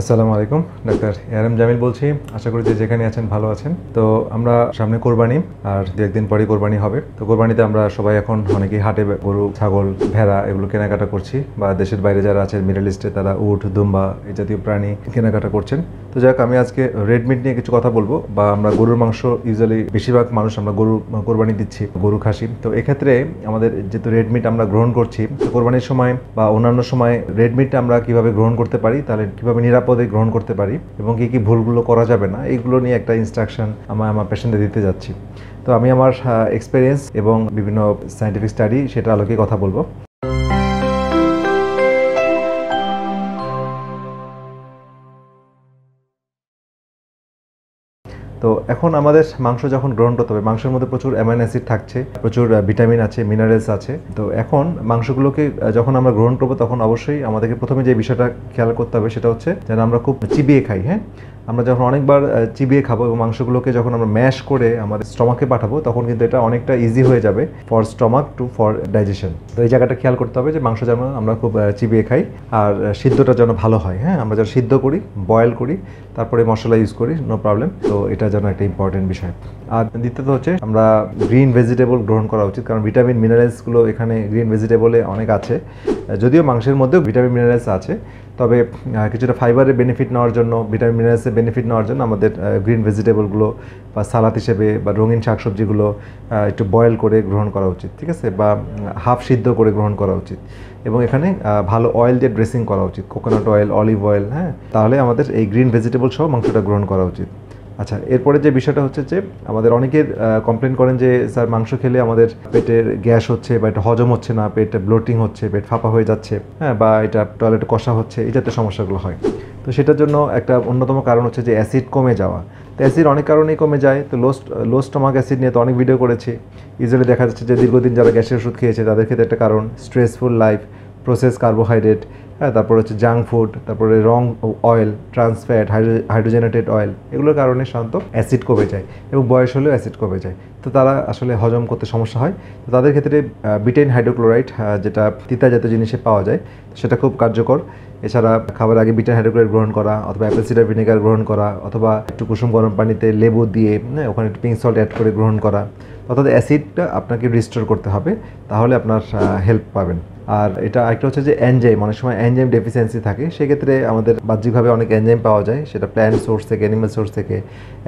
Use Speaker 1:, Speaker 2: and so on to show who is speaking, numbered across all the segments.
Speaker 1: আসসালামু আলাইকুম, doctor ARM Jamil বলছি। আশা করি যে যেখানে আছেন ভালো আছেন। তো আমরা সামনে কোরবানি, আর দু একদিন পরে কোরবানি হবে। তো কোরবানিতে আমরা সবাই এখন অনেকেই হাটে গরু, ছাগল, ভেড়া এগুলো কেনাকাটা করছি, বা দেশের বাইরে যারা আছেন মিডল ইস্টে তারা উট, দুম্বা এই জাতীয় প্রাণী কেনাকাটা করছেন। তো যাক, আমি আজকে রেড মিট নিয়ে কিছু কথা বলবো। বা আমরা গরুর মাংস ইউজুয়ালি বেশিরভাগ মানুষ আমরা গরু কোরবানি দিচ্ছি, গরু খাসি। তো এক্ষেত্রে আমাদের যেহেতু রেড মিট আমরা গ্রহণ করছি, তো কোরবানির সময় বা অন্যান্য সময় রেড মিট আমরা কিভাবে গ্রহণ করতে পারি, তাহলে কিভাবে নিরাপদে গ্রহণ করতে পারি এবং কি কি ভুলগুলো করা যাবে না, এইগুলো নিয়ে একটা ইনস্ট্রাকশন আমার পেশেন্টদের দিতে যাচ্ছি। তো আমি আমার এক্সপেরিয়েন্স এবং বিভিন্ন সায়েন্টিফিক স্টাডি সেটা আলোকে কথা বলবো। তো এখন আমাদের মাংস যখন গ্রহণ করতে হবে, মাংসের মধ্যে প্রচুর অ্যামাইনো অ্যাসিড থাকছে, প্রচুর ভিটামিন আছে, মিনারেলস আছে। তো এখন মাংসগুলোকে যখন আমরা গ্রহণ করবো, তখন অবশ্যই আমাদেরকে প্রথমে যে বিষয়টা খেয়াল করতে হবে সেটা হচ্ছে যেন আমরা খুব চিবিয়ে খাই। হ্যাঁ, আমরা যখন অনেকবার চিবিয়ে খাবো এবং মাংসগুলোকে যখন আমরা ম্যাশ করে আমাদের স্টমাকে পাঠাবো, তখন কিন্তু এটা অনেকটা ইজি হয়ে যাবে for stomach to for digestion. তো এই জায়গাটা খেয়াল করতে হবে যে মাংস যেন আমরা খুব চিবিয়ে খাই, আর সিদ্ধটা যেন ভালো হয়। হ্যাঁ, আমরা যেন সিদ্ধ করি, বয়েল করি, তারপরে মশলা ইউজ করি, নো প্রবলেম। তো এটা যেন একটা ইম্পর্টেন্ট বিষয়। আর দ্বিতীয়ত হচ্ছে আমরা গ্রিন ভেজিটেবল গ্রহণ করা উচিত, কারণ ভিটামিন মিনারেলসগুলো এখানে গ্রিন ভেজিটেবলে অনেক আছে। যদিও মাংসের মধ্যেও ভিটামিন মিনারেলস আছে, তবে কিছুটা ফাইবারের বেনিফিট নেওয়ার জন্য, ভিটামিন মিনারেলসের বেনিফিট নেওয়ার জন্য আমাদের গ্রিন ভেজিটেবলগুলো বা সালাদ হিসেবে বা রঙিন শাকসবজিগুলো একটু বয়েল করে গ্রহণ করা উচিত, ঠিক আছে, বা হাফ সিদ্ধ করে গ্রহণ করা উচিত। এবং এখানে ভালো অয়েল দিয়ে ড্রেসিং করা উচিত, কোকোনাট অয়েল, অলিভ অয়েল। হ্যাঁ, তাহলে আমাদের এই গ্রিন ভেজিটেবল সহ মাংসটা গ্রহণ করা উচিত। আচ্ছা, এরপরে যে বিষয়টা হচ্ছে যে আমাদের অনেকের কমপ্লেন করেন যে স্যার মাংস খেলে আমাদের পেটের গ্যাস হচ্ছে, বা এটা হজম হচ্ছে না, পেটে ব্লোটিং হচ্ছে, পেট ফাঁপা হয়ে যাচ্ছে, হ্যাঁ, বা এটা টয়লেটে কষা হচ্ছে, এই জাতীয় সমস্যাগুলো হয়। তো সেটার জন্য একটা অন্যতম কারণ হচ্ছে যে অ্যাসিড কমে যাওয়া। তো অ্যাসিড অনেক কারণেই কমে যায়। তো লো স্টমাক অ্যাসিড নিয়ে তো অনেক ভিডিও করেছি। ইউজুয়ালি দেখা যাচ্ছে যে দীর্ঘদিন যারা গ্যাসের ওষুধ খেয়েছে তাদের ক্ষেত্রে একটা কারণ স্ট্রেসফুল লাইফ, প্রসেস কার্বোহাইড্রেট, হ্যাঁ, তারপর হচ্ছে জাঙ্ক ফুড, তারপরে রং অয়েল, ট্রান্সফ্যাট, হাইড্রোজেনেটেড অয়েল, এগুলোর কারণে সাধারণত অ্যাসিড কমে যায় এবং বয়স হলেও অ্যাসিড কমে যায়। তো তারা আসলে হজম করতে সমস্যা হয়। তো তাদের ক্ষেত্রে বিটেন হাইড্রোক্লোরাইড, যেটা তিতা জাতীয় জিনিসে পাওয়া যায়, সেটা খুব কার্যকর। এছাড়া খাবার আগে বিটেন হাইড্রোক্লোরাইড গ্রহণ করা, অথবা অ্যাপেল সিডার ভিনেগার গ্রহণ করা, অথবা একটু কুসুম গরম পানিতে লেবু দিয়ে ওখানে একটু পিঙ্ক সল্ট অ্যাড করে গ্রহণ করা, অর্থাৎ অ্যাসিডটা আপনাকে রিস্টোর করতে হবে, তাহলে আপনার হেল্প পাবেন। আর এটা একটা হচ্ছে যে এনজাইম, অনেক সময় এনজাইম ডেফিসিয়েন্সি থাকে, সেক্ষেত্রে আমাদের বাহ্যিকভাবে অনেক এনজাইম পাওয়া যায়, সেটা প্ল্যান্ট সোর্স থেকে, অ্যানিমাল সোর্স থেকে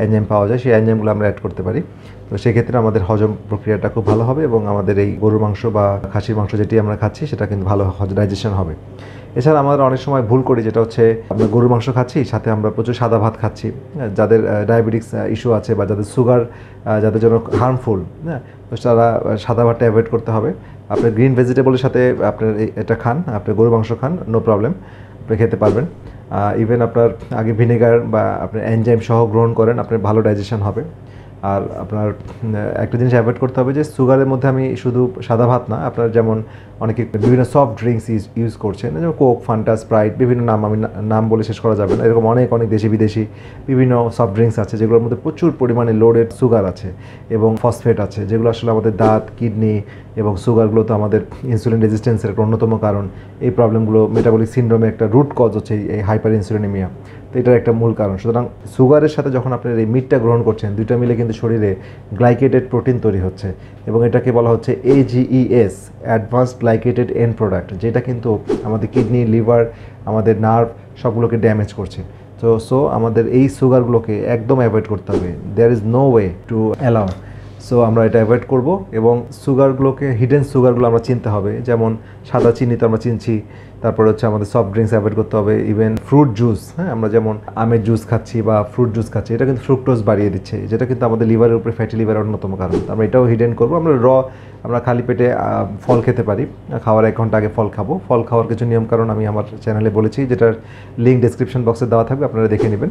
Speaker 1: এনজাইম পাওয়া যায়, সেই এনজাইমগুলো আমরা অ্যাড করতে পারি। তো সেক্ষেত্রে আমাদের হজম প্রক্রিয়াটা খুব ভালো হবে এবং আমাদের এই গরুর মাংস বা খাসির মাংস যেটি আমরা খাচ্ছি সেটা কিন্তু ভালো ডাইজেশন হবে। এছাড়া আমরা অনেক সময় ভুল করি, যেটা হচ্ছে আমরা গরুর মাংস খাচ্ছি, সাথে আমরা প্রচুর সাদা ভাত খাচ্ছি। যাদের ডায়াবেটিক্স ইস্যু আছে বা যাদের সুগার, যাদের জন্য হার্মফুল, হ্যাঁ, তো তারা সাদা ভাতটা অ্যাভয়েড করতে হবে। আপনি গ্রিন ভেজিটেবলের সাথে আপনার এটা খান, আপনি গরুর মাংস খান, নো প্রবলেম, আপনি খেতে পারবেন। ইভেন আপনার আগে ভিনেগার বা আপনার এনজাইম সহ গ্রহণ করেন, আপনার ভালো ডাইজেশন হবে। আর আপনার একটা জিনিস অ্যাভয়েড করতে হবে যে সুগারের মধ্যে আমি শুধু সাদা ভাত না, আপনার যেমন অনেকে বিভিন্ন সফট ড্রিঙ্কস ইউজ করছেন, যেমন কোক, ফান্টা, স্প্রাইট, বিভিন্ন নাম, আমি নাম বলে শেষ করা যাবে না, এরকম অনেক দেশি বিদেশি বিভিন্ন সফট ড্রিঙ্কস আছে যেগুলোর মধ্যে প্রচুর পরিমাণে লোডেড সুগার আছে এবং ফসফেট আছে, যেগুলো আসলে আমাদের দাঁত, কিডনি এবং সুগারগুলো তো আমাদের ইনসুলিন রেজিস্ট্যান্সের একটা অন্যতম কারণ। এই প্রবলেমগুলো মেটাবলিক সিন্ড্রোমের একটা রুট কজ হচ্ছে এই হাইপার ইনসুলিনেমিয়া। তো এটার একটা মূল কারণ। সুতরাং সুগারের সাথে যখন আপনার এই মিটটা গ্রহণ করছেন, দুইটা মিলে কিন্তু শরীরে গ্লাইকেটেড প্রোটিন তৈরি হচ্ছে এবং এটাকে বলা হচ্ছে AGES, advanced glycated end product, যেটা কিন্তু আমাদের কিডনি, লিভার, আমাদের নার্ভ সবগুলোকে ড্যামেজ করছে। সো আমাদের এই সুগারগুলোকে একদম অ্যাভয়েড করতে হবে। There is no way to allow. So আমরা এটা অ্যাভয়েড করব এবং সুগারগুলোকে, হিডেন সুগারগুলো আমরা চিনতে হবে, যেমন সাদা চিনি তো আমরা চিনছি, তারপরে হচ্ছে আমাদের সফট ড্রিঙ্কস অ্যাভয়েড করতে হবে, ইভেন ফ্রুট জুস। হ্যাঁ, আমরা যেমন আমের জুস খাচ্ছি বা ফ্রুট জুস খাচ্ছি, এটা কিন্তু ফ্রুক্টোজ বাড়িয়ে দিচ্ছে, যেটা কিন্তু আমাদের লিভারের উপরে ফ্যাটি লিভারের অন্যতম কারণ। আমরা এটাও হিডেন করবো। আমরা খালি পেটে ফল খেতে পারি, খাওয়ার 1 ঘন্টা আগে ফল খাবো। ফল খাওয়ার কিছু নিয়মকানুন আমি আমার চ্যানেলে বলেছি, যেটার লিঙ্ক ডেসক্রিপশন বক্সে দেওয়া থাকবে, আপনারা দেখে নেবেন।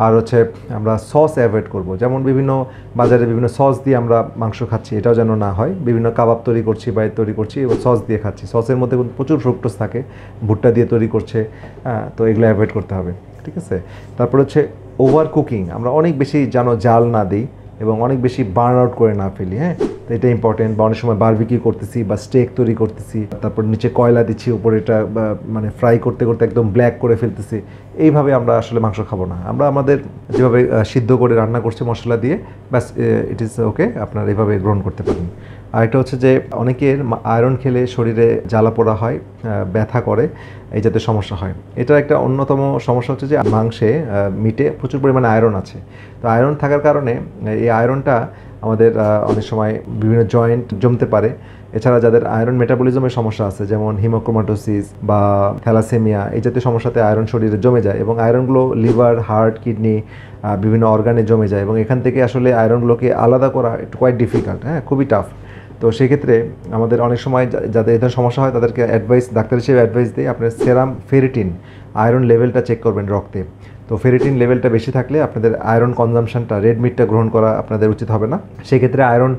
Speaker 1: আর হচ্ছে আমরা সস অ্যাভয়েড করব, যেমন বিভিন্ন বাজারে বিভিন্ন সস দিয়ে আমরা মাংস খাচ্ছি, এটাও যেন না হয়। বিভিন্ন কাবাব তৈরি করছি বা তৈরি করছি এবং সস দিয়ে খাচ্ছি, সসের মধ্যে কিন্তু প্রচুর ফ্রুক্টোজ থাকে, ভুট্টা দিয়ে তৈরি করছে, তো এগুলো অ্যাভয়েড করতে হবে, ঠিক আছে। তারপর হচ্ছে ওভার কুকিং, আমরা অনেক বেশি যেন জাল না দিই এবং অনেক বেশি বার্ন আউট করে না ফেলি। হ্যাঁ, তো এটা ইম্পর্টেন্ট। বা অনেক সময় বারবিকিউ করতেছি বা স্টেক তৈরি করতেছি, তারপর নিচে কয়লা দিচ্ছি, উপরে এটা মানে ফ্রাই করতে করতে একদম ব্ল্যাক করে ফেলতেছি, এইভাবে আমরা আসলে মাংস খাবো না। আমরা আমাদের যেভাবে সিদ্ধ করে রান্না করছি মশলা দিয়ে, ব্যাস ইট ইজ ওকে, আপনারা এইভাবে গ্রহণ করতে পারেন। আরেকটা হচ্ছে যে অনেকের আয়রন খেলে শরীরে জ্বালা পোড়া হয়, ব্যথা করে, এই জাতীয় সমস্যা হয়। এটার একটা অন্যতম সমস্যা হচ্ছে যে মাংসে, মিটে প্রচুর পরিমাণে আয়রন আছে। তো আয়রন থাকার কারণে এই আয়রনটা আমাদের অনেক সময় বিভিন্ন জয়েন্ট জমতে পারে। এছাড়া যাদের আয়রন মেটাবলিজমের সমস্যা আছে, যেমন হিমোক্রোমাটোসিস বা থ্যালাসেমিয়া, এই জাতীয় সমস্যাতে আয়রন শরীরে জমে যায় এবং আয়রনগুলো লিভার, হার্ট, কিডনি, বিভিন্ন অর্গানে জমে যায় এবং এখান থেকে আসলে আয়রনগুলোকে আলাদা করা একটু কোয়াইট ডিফিকাল্ট, হ্যাঁ, খুবই টাফ। তো সেক্ষেত্রে আমাদের অনেক সময় যাদের এই ধরনের সমস্যা হয় তাদেরকে অ্যাডভাইস, ডাক্তার হিসেবে অ্যাডভাইস দিই আপনার সেরাম ফেরিটিন আয়রন লেভেলটা চেক করবেন রক্তে। তো ফেরিটিন লেভেলটা বেশি থাকলে আপনাদের আয়রন কনজামশনটা, রেড মিটটা গ্রহণ করা আপনাদের উচিত হবে না। সেক্ষেত্রে আয়রন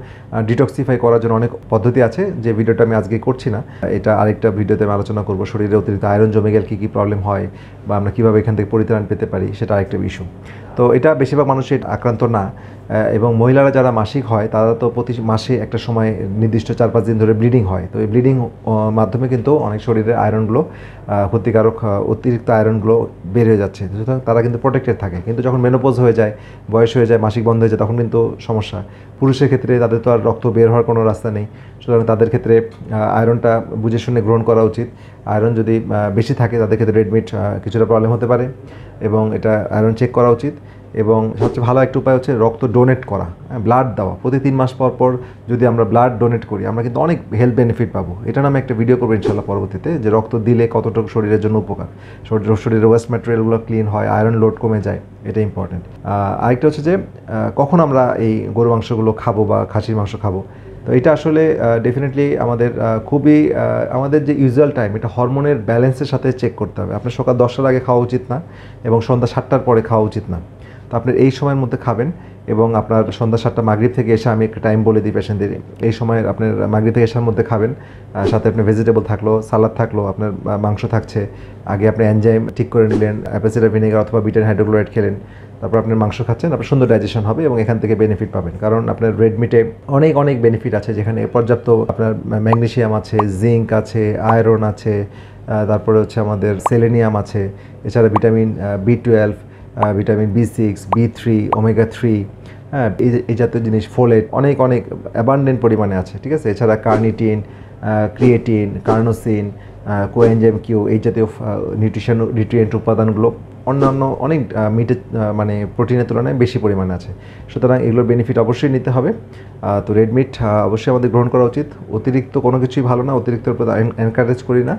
Speaker 1: ডিটক্সিফাই করার জন্য অনেক পদ্ধতি আছে, যে ভিডিওটা আমি আজকে করছি না, এটা আরেকটা ভিডিওতে আমি আলোচনা করব। শরীরে অতিরিক্ত আয়রন জমে গেলে কী কী প্রবলেম হয় বা আমরা কীভাবে এখান থেকে পরিত্রাণ পেতে পারি, সেটা আরেকটা ইস্যু। তো এটা বেশিরভাগ মানুষের আক্রান্ত না। এবং মহিলারা যারা মাসিক হয় তারা তো প্রতি মাসে একটা সময় নির্দিষ্ট 4-5 দিন ধরে ব্লিডিং হয়। তো এই ব্লিডিং মাধ্যমে কিন্তু অনেক শরীরের আয়রনগুলো, ক্ষতিকারক অতিরিক্ত আয়রনগুলো বের হয়ে যাচ্ছে, সুতরাং তারা কিন্তু প্রোটেক্টেড থাকে। কিন্তু যখন মেনোপজ হয়ে যায়, বয়স হয়ে যায়, মাসিক বন্ধ হয়ে যায়, তখন কিন্তু সমস্যা। পুরুষের ক্ষেত্রে তাদের তো আর রক্ত বের হওয়ার কোনো রাস্তা নেই, সুতরাং তাদের ক্ষেত্রে আয়রনটা বুঝে শুনে গ্রহণ করা উচিত। আয়রন যদি বেশি থাকে তাদের ক্ষেত্রে রেডমিট কিছুটা প্রবলেম হতে পারে এবং এটা আয়রন চেক করা উচিত। এবং সবচেয়ে ভালো একটা উপায় হচ্ছে রক্ত ডোনেট করা, ব্লাড দেওয়া। প্রতি 3 মাস পর পর যদি আমরা ব্লাড ডোনেট করি, আমরা কিন্তু অনেক হেলথ বেনিফিট পাবো। এটা নামে একটা ভিডিও করবো ইনশাল্লাহ পরবর্তীতে, যে রক্ত দিলে কতটুকু শরীরের জন্য উপকার, শরীরের ওয়েস্ট ম্যাটেরিয়ালগুলো ক্লিন হয়, আয়রন লোড কমে যায়, এটা ইম্পর্টেন্ট। আরেকটা হচ্ছে যে কখন আমরা এই গরু মাংসগুলো খাবো বা খাসির মাংস খাবো। তো এটা আসলে ডেফিনেটলি আমাদের খুবই আমাদের যে ইউজুয়াল টাইম, এটা হরমোনের ব্যালেন্সের সাথে চেক করতে হবে। আপনার সকাল 10টার আগে খাওয়া উচিত না এবং সন্ধ্যা 7টার পরে খাওয়া উচিত না। তো আপনার এই সময়ের মধ্যে খাবেন এবং আপনার সন্ধ্যা 7টা মাগরিব থেকে এসে, আমি একটা টাইম বলে দিই পেশেন্টদের, এই সময় আপনার মাগরিব থেকে এসার মধ্যে খাবেন। সাথে আপনার ভেজিটেবল থাকলো, সালাদ থাকলো, আপনার মাংস থাকছে, আগে আপনি এনজাইম ঠিক করে নিলেন, অ্যাপেল সাইডার ভিনেগার অথবা বিটাইন হাইড্রোক্লোরাইড খেলেন, তারপর আপনার মাংস খাচ্ছেন, আপনার সুন্দর ডাইজেশন হবে এবং এখান থেকে বেনিফিট পাবেন। কারণ আপনার রেড মিটে অনেক অনেক বেনিফিট আছে, যেখানে পর্যাপ্ত আপনার ম্যাগনেসিয়াম আছে, জিঙ্ক আছে, আয়রন আছে, তারপরে হচ্ছে আমাদের সেলেনিয়াম আছে, এছাড়া vitamin B12, vitamin B6, B3, omega 3, হ্যাঁ, এই জাতীয় জিনিস, ফোলেট অনেক অনেক অ্যাবান্ডেন্ট পরিমাণে আছে, ঠিক আছে। এছাড়া carnitine, creatine, carnosine, coenzyme Q, এই জাতীয় নিউট্রিয়েন্ট উপাদানগুলো অন্যান্য অনেক মিটের মানে প্রোটিনের তুলনায় বেশি পরিমাণে আছে। সুতরাং এগুলোর বেনিফিট অবশ্যই নিতে হবে। তো রেড মিট অবশ্যই আমাদের গ্রহণ করা উচিত। অতিরিক্ত কোনো কিছুই ভালো না, অতিরিক্তর প্রতি এনকারেজ করি না,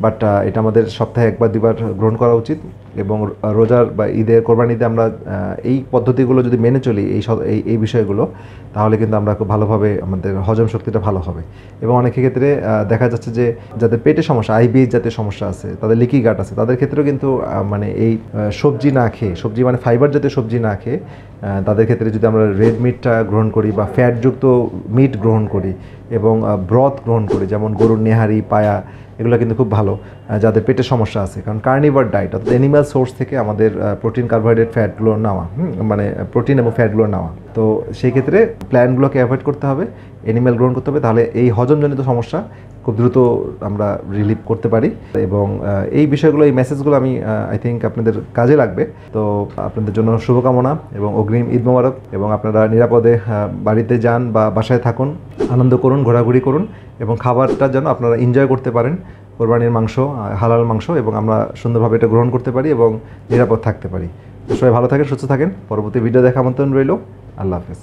Speaker 1: বাট এটা আমাদের সপ্তাহে 1-2বার গ্রহণ করা উচিত। এবং রোজার বা ঈদের, কোরবানি ঈদে আমরা এই পদ্ধতিগুলো যদি মেনে চলি, এই বিষয়গুলো, তাহলে কিন্তু আমরা খুব ভালোভাবে, আমাদের হজম শক্তিটা ভালো হবে। এবং অনেকের ক্ষেত্রে দেখা যাচ্ছে যে যাদের পেটের সমস্যা, আইবিএস জাতীয় সমস্যা আছে, তাদের লিকি গাট আছে, তাদের ক্ষেত্রেও কিন্তু মানে এই সবজি না খেয়ে, সবজি মানে ফাইবার জাতীয় সবজি না খেয়ে, তাদের ক্ষেত্রে যদি আমরা রেড মিটটা গ্রহণ করি বা ফ্যাটযুক্ত মিট গ্রহণ করি এবং ব্রথ গ্রহণ করি, যেমন গরুর নেহারি, পায়া, এগুলো কিন্তু খুব ভালো যাদের পেটের সমস্যা আছে। কারণ কার্নিভার ডায়েট, অর্থাৎ অ্যানিম্যাল সোর্স থেকে আমাদের প্রোটিন, কার্বোহাইড্রেট, ফ্যাটগুলো নেওয়া, মানে প্রোটিন এবং ফ্যাটগুলো নেওয়া। তো সেই ক্ষেত্রে প্ল্যান্টগুলোকে অ্যাভয়েড করতে হবে, অ্যানিম্যাল গ্রহণ করতে হবে, তাহলে এই হজমজনিত সমস্যা খুব দ্রুত আমরা রিলিভ করতে পারি। এবং এই বিষয়গুলো, এই মেসেজগুলো আমি আই থিঙ্ক আপনাদের কাজে লাগবে। তো আপনাদের জন্য শুভকামনা এবং অগ্রিম ঈদ মোবারক। এবং আপনারা নিরাপদে বাড়িতে যান বা বাসায় থাকুন, আনন্দ করুন, ঘোরাঘুরি করুন এবং খাবারটা যেন আপনারা এনজয় করতে পারেন, কোরবানির মাংস, হালাল মাংস, এবং আমরা সুন্দরভাবে এটা গ্রহণ করতে পারি এবং নিরাপদ থাকতে পারি। তো সবাই ভালো থাকেন, সুস্থ থাকেন। পরবর্তী ভিডিও দেখা আমন্ত্রণ রইল। আল্লাহ হাফেজ।